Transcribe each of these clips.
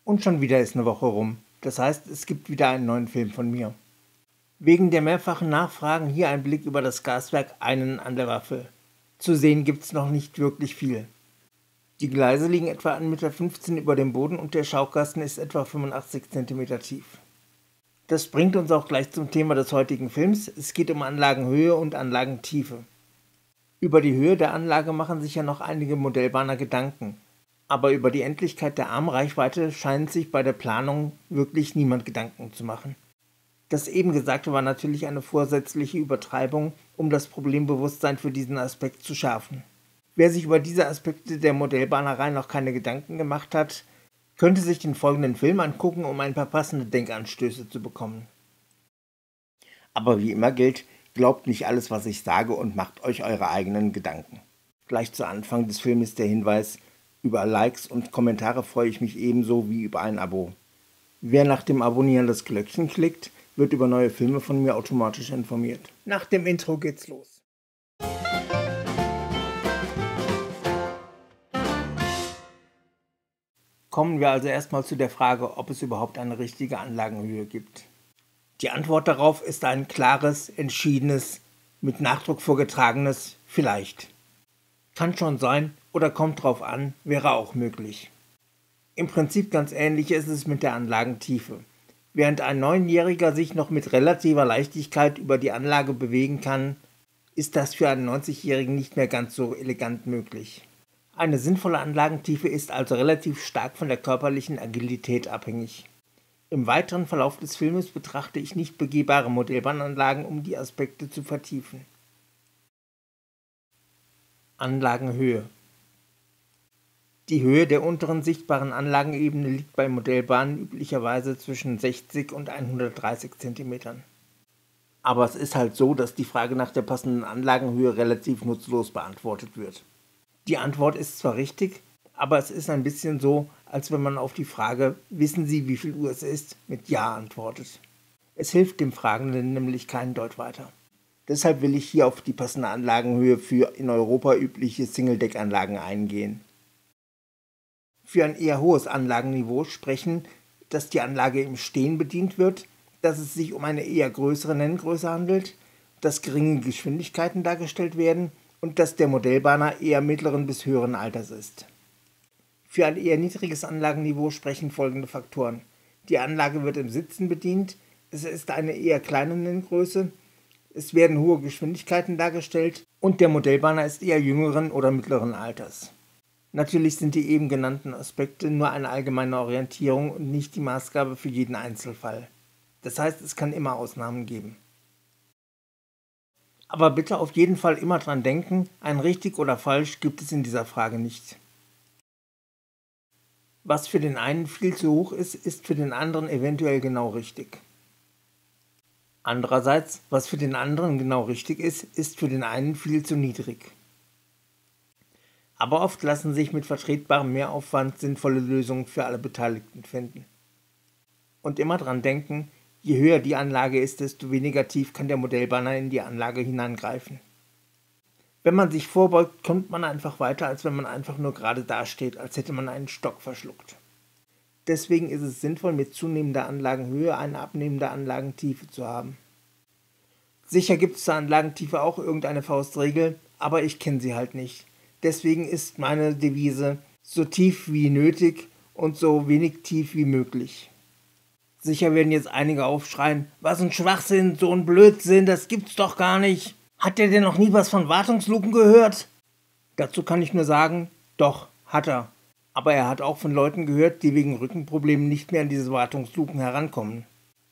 Und schon wieder ist eine Woche rum. Das heißt, es gibt wieder einen neuen Film von mir. Wegen der mehrfachen Nachfragen hier ein Blick über das Gaswerk Einen an der Waffel. Zu sehen gibt's noch nicht wirklich viel. Die Gleise liegen etwa 1,15 Meter über dem Boden und der Schaukasten ist etwa 85 cm tief. Das bringt uns auch gleich zum Thema des heutigen Films. Es geht um Anlagenhöhe und Anlagentiefe. Über die Höhe der Anlage machen sich ja noch einige Modellbahner Gedanken. Aber über die Endlichkeit der Armreichweite scheint sich bei der Planung wirklich niemand Gedanken zu machen. Das eben Gesagte war natürlich eine vorsätzliche Übertreibung, um das Problembewusstsein für diesen Aspekt zu schärfen. Wer sich über diese Aspekte der Modellbahnerei noch keine Gedanken gemacht hat, könnte sich den folgenden Film angucken, um ein paar passende Denkanstöße zu bekommen. Aber wie immer gilt, glaubt nicht alles, was ich sage und macht euch eure eigenen Gedanken. Gleich zu Anfang des Films der Hinweis: Über Likes und Kommentare freue ich mich ebenso wie über ein Abo. Wer nach dem Abonnieren das Glöckchen klickt, wird über neue Filme von mir automatisch informiert. Nach dem Intro geht's los. Kommen wir also erstmal zu der Frage, ob es überhaupt eine richtige Anlagenhöhe gibt. Die Antwort darauf ist ein klares, entschiedenes, mit Nachdruck vorgetragenes Vielleicht. Kann schon sein oder kommt drauf an, wäre auch möglich. Im Prinzip ganz ähnlich ist es mit der Anlagentiefe. Während ein 9-Jähriger sich noch mit relativer Leichtigkeit über die Anlage bewegen kann, ist das für einen 90-Jährigen nicht mehr ganz so elegant möglich. Eine sinnvolle Anlagentiefe ist also relativ stark von der körperlichen Agilität abhängig. Im weiteren Verlauf des Filmes betrachte ich nicht begehbare Modellbahnanlagen, um die Aspekte zu vertiefen. Anlagenhöhe. Die Höhe der unteren sichtbaren Anlagenebene liegt bei Modellbahnen üblicherweise zwischen 60 und 130 cm. Aber es ist halt so, dass die Frage nach der passenden Anlagenhöhe relativ nutzlos beantwortet wird. Die Antwort ist zwar richtig, aber es ist ein bisschen so, als wenn man auf die Frage „Wissen Sie, wie viel Uhr es ist?" mit Ja antwortet. Es hilft dem Fragenden nämlich keinen Deut weiter. Deshalb will ich hier auf die passende Anlagenhöhe für in Europa übliche Single-Deck-Anlagen eingehen. Für ein eher hohes Anlagenniveau sprechen, dass die Anlage im Stehen bedient wird, dass es sich um eine eher größere Nenngröße handelt, dass geringe Geschwindigkeiten dargestellt werden und dass der Modellbahner eher mittleren bis höheren Alters ist. Für ein eher niedriges Anlagenniveau sprechen folgende Faktoren: Die Anlage wird im Sitzen bedient, es ist eine eher kleine Nenngröße, es werden hohe Geschwindigkeiten dargestellt und der Modellbahner ist eher jüngeren oder mittleren Alters. Natürlich sind die eben genannten Aspekte nur eine allgemeine Orientierung und nicht die Maßgabe für jeden Einzelfall. Das heißt, es kann immer Ausnahmen geben. Aber bitte auf jeden Fall immer dran denken, ein richtig oder falsch gibt es in dieser Frage nicht. Was für den einen viel zu hoch ist, ist für den anderen eventuell genau richtig. Andererseits, was für den anderen genau richtig ist, ist für den einen viel zu niedrig. Aber oft lassen sich mit vertretbarem Mehraufwand sinnvolle Lösungen für alle Beteiligten finden. Und immer dran denken, je höher die Anlage ist, desto weniger tief kann der Modellbahner in die Anlage hineingreifen. Wenn man sich vorbeugt, kommt man einfach weiter, als wenn man einfach nur gerade dasteht, als hätte man einen Stock verschluckt. Deswegen ist es sinnvoll, mit zunehmender Anlagenhöhe eine abnehmende Anlagentiefe zu haben. Sicher gibt es zur Anlagentiefe auch irgendeine Faustregel, aber ich kenne sie halt nicht. Deswegen ist meine Devise: so tief wie nötig und so wenig tief wie möglich. Sicher werden jetzt einige aufschreien: Was ein Schwachsinn, so ein Blödsinn, das gibt's doch gar nicht. Hat der denn noch nie was von Wartungsluken gehört? Dazu kann ich nur sagen, doch, hat er. Aber er hat auch von Leuten gehört, die wegen Rückenproblemen nicht mehr an diese Wartungsluken herankommen.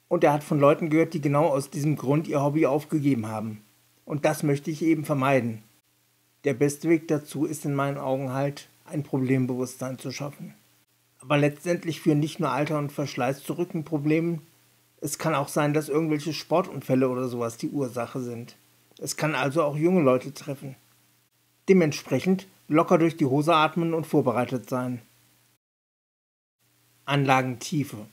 Und er hat von Leuten gehört, die genau aus diesem Grund ihr Hobby aufgegeben haben. Und das möchte ich eben vermeiden. Der beste Weg dazu ist in meinen Augen halt, ein Problembewusstsein zu schaffen. Aber letztendlich führen nicht nur Alter und Verschleiß zu Rückenproblemen. Es kann auch sein, dass irgendwelche Sportunfälle oder sowas die Ursache sind. Es kann also auch junge Leute treffen. Dementsprechend locker durch die Hose atmen und vorbereitet sein. Anlagentiefe.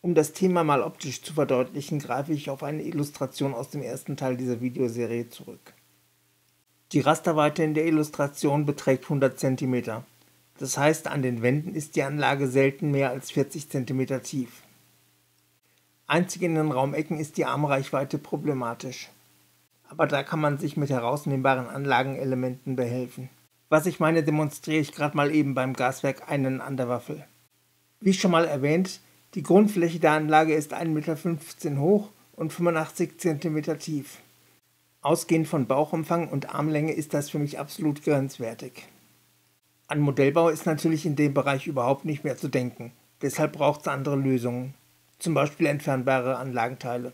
Um das Thema mal optisch zu verdeutlichen, greife ich auf eine Illustration aus dem ersten Teil dieser Videoserie zurück. Die Rasterweite in der Illustration beträgt 100 cm. Das heißt, an den Wänden ist die Anlage selten mehr als 40 cm tief. Einzig in den Raumecken ist die Armreichweite problematisch. Aber da kann man sich mit herausnehmbaren Anlagenelementen behelfen. Was ich meine, demonstriere ich gerade mal eben beim Gaswerk einen an der Waffel. Wie schon mal erwähnt, die Grundfläche der Anlage ist 1,15 m hoch und 85 cm tief. Ausgehend von Bauchumfang und Armlänge ist das für mich absolut grenzwertig. An Modellbau ist natürlich in dem Bereich überhaupt nicht mehr zu denken, deshalb braucht es andere Lösungen, zum Beispiel entfernbare Anlagenteile.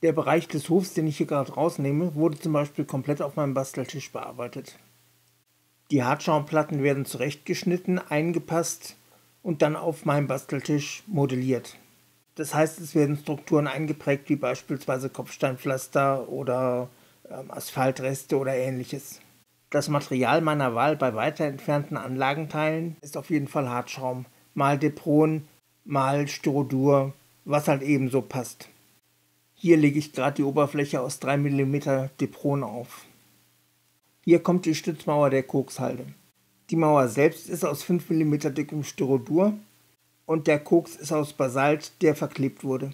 Der Bereich des Hofs, den ich hier gerade rausnehme, wurde zum Beispiel komplett auf meinem Basteltisch bearbeitet. Die Hartschaumplatten werden zurechtgeschnitten, eingepasst und dann auf meinem Basteltisch modelliert. Das heißt, es werden Strukturen eingeprägt, wie beispielsweise Kopfsteinpflaster oder Asphaltreste oder ähnliches. Das Material meiner Wahl bei weiter entfernten Anlagenteilen ist auf jeden Fall Hartschaum, mal Depron, mal Styrodur, was halt ebenso passt. Hier lege ich gerade die Oberfläche aus 3 mm Depron auf. Hier kommt die Stützmauer der Kokshalde. Die Mauer selbst ist aus 5 mm dickem Styrodur und der Koks ist aus Basalt, der verklebt wurde.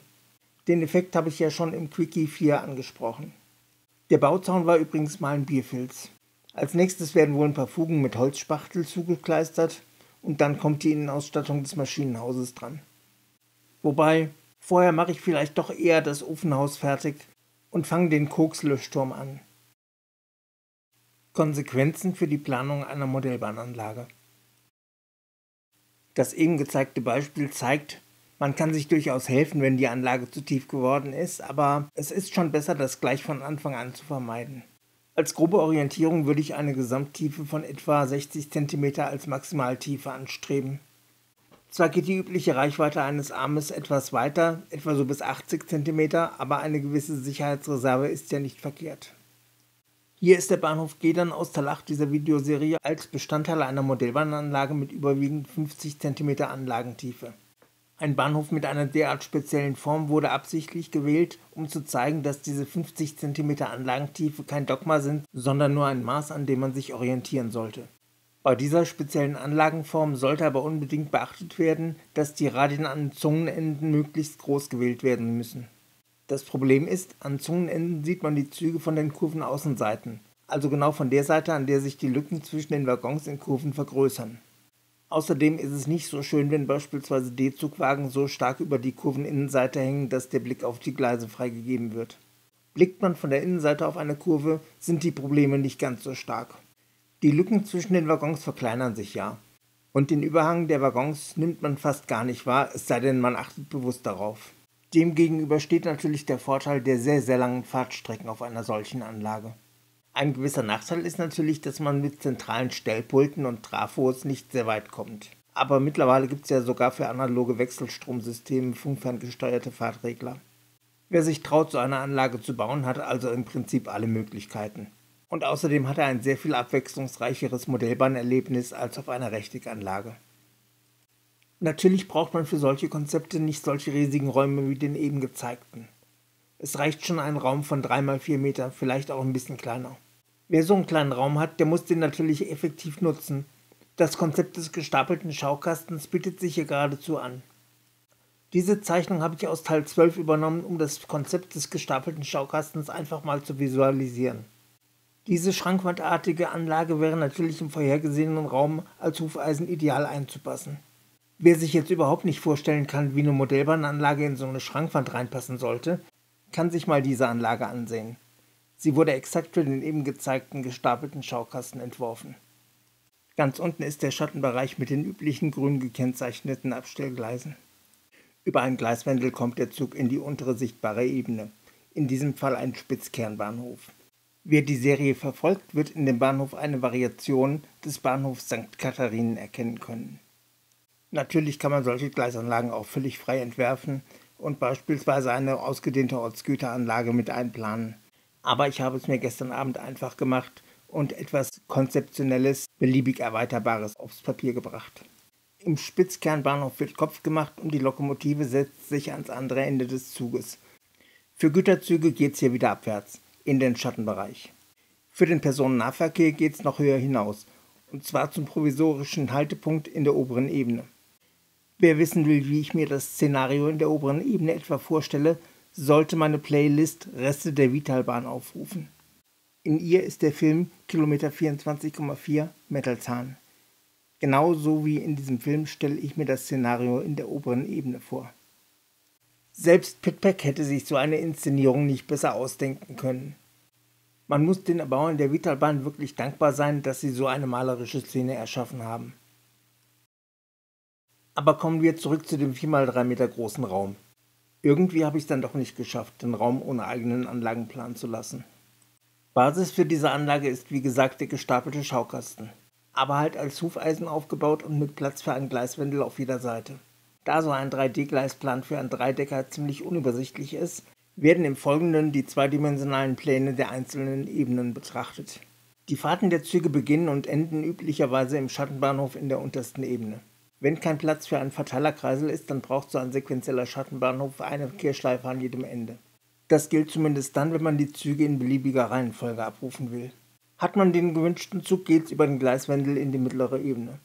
Den Effekt habe ich ja schon im Quickie 4 angesprochen. Der Bauzaun war übrigens mal ein Bierfilz. Als nächstes werden wohl ein paar Fugen mit Holzspachtel zugekleistert und dann kommt die Innenausstattung des Maschinenhauses dran. Wobei, vorher mache ich vielleicht doch eher das Ofenhaus fertig und fange den Kokslöschturm an. Konsequenzen für die Planung einer Modellbahnanlage. Das eben gezeigte Beispiel zeigt, man kann sich durchaus helfen, wenn die Anlage zu tief geworden ist, aber es ist schon besser, das gleich von Anfang an zu vermeiden. Als grobe Orientierung würde ich eine Gesamttiefe von etwa 60 cm als Maximaltiefe anstreben. Zwar geht die übliche Reichweite eines Armes etwas weiter, etwa so bis 80 cm, aber eine gewisse Sicherheitsreserve ist ja nicht verkehrt. Hier ist der Bahnhof Gedern aus Teil 8 dieser Videoserie als Bestandteil einer Modellbahnanlage mit überwiegend 50 cm Anlagentiefe. Ein Bahnhof mit einer derart speziellen Form wurde absichtlich gewählt, um zu zeigen, dass diese 50 cm Anlagentiefe kein Dogma sind, sondern nur ein Maß, an dem man sich orientieren sollte. Bei dieser speziellen Anlagenform sollte aber unbedingt beachtet werden, dass die Radien an Zungenenden möglichst groß gewählt werden müssen. Das Problem ist, an Zungenenden sieht man die Züge von den Kurvenaußenseiten, also genau von der Seite, an der sich die Lücken zwischen den Waggons in Kurven vergrößern. Außerdem ist es nicht so schön, wenn beispielsweise D-Zugwagen so stark über die Kurveninnenseite hängen, dass der Blick auf die Gleise freigegeben wird. Blickt man von der Innenseite auf eine Kurve, sind die Probleme nicht ganz so stark. Die Lücken zwischen den Waggons verkleinern sich ja. Und den Überhang der Waggons nimmt man fast gar nicht wahr, es sei denn, man achtet bewusst darauf. Demgegenüber steht natürlich der Vorteil der sehr, sehr langen Fahrtstrecken auf einer solchen Anlage. Ein gewisser Nachteil ist natürlich, dass man mit zentralen Stellpulten und Trafos nicht sehr weit kommt. Aber mittlerweile gibt es ja sogar für analoge Wechselstromsysteme funkferngesteuerte Fahrtregler. Wer sich traut, so eine Anlage zu bauen, hat also im Prinzip alle Möglichkeiten. Und außerdem hat er ein sehr viel abwechslungsreicheres Modellbahnerlebnis als auf einer Rechteckанlage. Natürlich braucht man für solche Konzepte nicht solche riesigen Räume wie den eben gezeigten. Es reicht schon ein Raum von 3 x 4 Meter, vielleicht auch ein bisschen kleiner. Wer so einen kleinen Raum hat, der muss den natürlich effektiv nutzen. Das Konzept des gestapelten Schaukastens bietet sich hier geradezu an. Diese Zeichnung habe ich aus Teil 12 übernommen, um das Konzept des gestapelten Schaukastens einfach mal zu visualisieren. Diese schrankwandartige Anlage wäre natürlich im vorhergesehenen Raum als Hufeisen ideal einzupassen. Wer sich jetzt überhaupt nicht vorstellen kann, wie eine Modellbahnanlage in so eine Schrankwand reinpassen sollte, kann sich mal diese Anlage ansehen. Sie wurde exakt für den eben gezeigten gestapelten Schaukasten entworfen. Ganz unten ist der Schattenbereich mit den üblichen grün gekennzeichneten Abstellgleisen. Über ein Gleiswendel kommt der Zug in die untere sichtbare Ebene, in diesem Fall ein Spitzkernbahnhof. Wer die Serie verfolgt, wird in dem Bahnhof eine Variation des Bahnhofs St. Katharinen erkennen können. Natürlich kann man solche Gleisanlagen auch völlig frei entwerfen und beispielsweise eine ausgedehnte Ortsgüteranlage mit einplanen. Aber ich habe es mir gestern Abend einfach gemacht und etwas Konzeptionelles, beliebig Erweiterbares aufs Papier gebracht. Im Spitzkernbahnhof wird Kopf gemacht und die Lokomotive setzt sich ans andere Ende des Zuges. Für Güterzüge geht es hier wieder abwärts, in den Schattenbereich. Für den Personennahverkehr geht es noch höher hinaus und zwar zum provisorischen Haltepunkt in der oberen Ebene. Wer wissen will, wie ich mir das Szenario in der oberen Ebene etwa vorstelle, sollte meine Playlist Reste der Vitalbahn aufrufen. In ihr ist der Film Kilometer 24,4 Metalzahn. Genauso wie in diesem Film stelle ich mir das Szenario in der oberen Ebene vor. Selbst Pitpack hätte sich so eine Inszenierung nicht besser ausdenken können. Man muss den Erbauern der Vitalbahn wirklich dankbar sein, dass sie so eine malerische Szene erschaffen haben. Aber kommen wir zurück zu dem 4x3 Meter großen Raum. Irgendwie habe ich es dann doch nicht geschafft, den Raum ohne eigenen Anlagenplan zu lassen. Basis für diese Anlage ist wie gesagt der gestapelte Schaukasten, aber halt als Hufeisen aufgebaut und mit Platz für ein Gleiswendel auf jeder Seite. Da so ein 3D-Gleisplan für einen Dreidecker ziemlich unübersichtlich ist, werden im Folgenden die zweidimensionalen Pläne der einzelnen Ebenen betrachtet. Die Fahrten der Züge beginnen und enden üblicherweise im Schattenbahnhof in der untersten Ebene. Wenn kein Platz für einen Verteilerkreisel ist, dann braucht so ein sequenzieller Schattenbahnhof eine Kehrschleife an jedem Ende. Das gilt zumindest dann, wenn man die Züge in beliebiger Reihenfolge abrufen will. Hat man den gewünschten Zug, geht's über den Gleiswendel in die mittlere Ebene.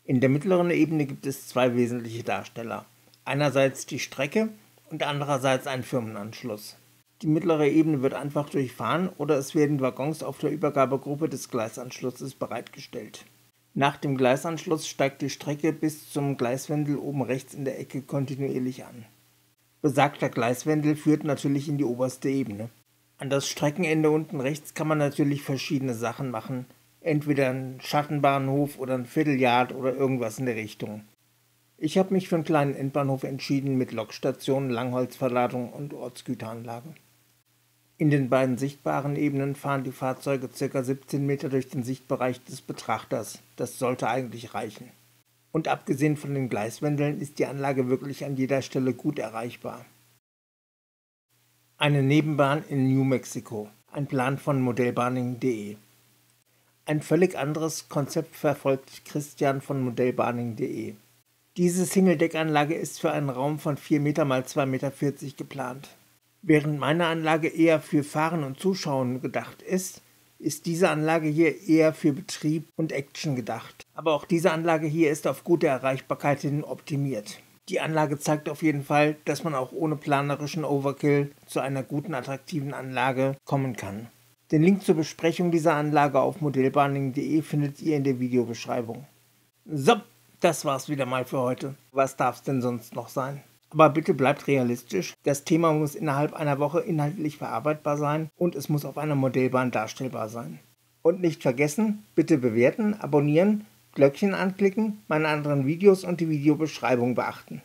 In der mittleren Ebene gibt es zwei wesentliche Darsteller. Einerseits die Strecke und andererseits ein Firmenanschluss. Die mittlere Ebene wird einfach durchfahren oder es werden Waggons auf der Übergabegruppe des Gleisanschlusses bereitgestellt. Nach dem Gleisanschluss steigt die Strecke bis zum Gleiswendel oben rechts in der Ecke kontinuierlich an. Besagter Gleiswendel führt natürlich in die oberste Ebene. An das Streckenende unten rechts kann man natürlich verschiedene Sachen machen, entweder ein Schattenbahnhof oder ein Vierteljard oder irgendwas in der Richtung. Ich habe mich für einen kleinen Endbahnhof entschieden mit Lokstation, Langholzverladung und Ortsgüteranlage. In den beiden sichtbaren Ebenen fahren die Fahrzeuge ca. 17 Meter durch den Sichtbereich des Betrachters. Das sollte eigentlich reichen. Und abgesehen von den Gleiswendeln ist die Anlage wirklich an jeder Stelle gut erreichbar. Eine Nebenbahn in New Mexico. Ein Plan von modellbahning.de. Ein völlig anderes Konzept verfolgt Christian von modellbahning.de. Diese Single-Deck-Anlage ist für einen Raum von 4 Meter x 2,40 Meter geplant. Während meine Anlage eher für Fahren und Zuschauen gedacht ist, ist diese Anlage hier eher für Betrieb und Action gedacht. Aber auch diese Anlage hier ist auf gute Erreichbarkeit hin optimiert. Die Anlage zeigt auf jeden Fall, dass man auch ohne planerischen Overkill zu einer guten, attraktiven Anlage kommen kann. Den Link zur Besprechung dieser Anlage auf modellbahning.de findet ihr in der Videobeschreibung. So, das war's wieder mal für heute. Was darf's denn sonst noch sein? Aber bitte bleibt realistisch, das Thema muss innerhalb einer Woche inhaltlich verarbeitbar sein und es muss auf einer Modellbahn darstellbar sein. Und nicht vergessen, bitte bewerten, abonnieren, Glöckchen anklicken, meine anderen Videos und die Videobeschreibung beachten.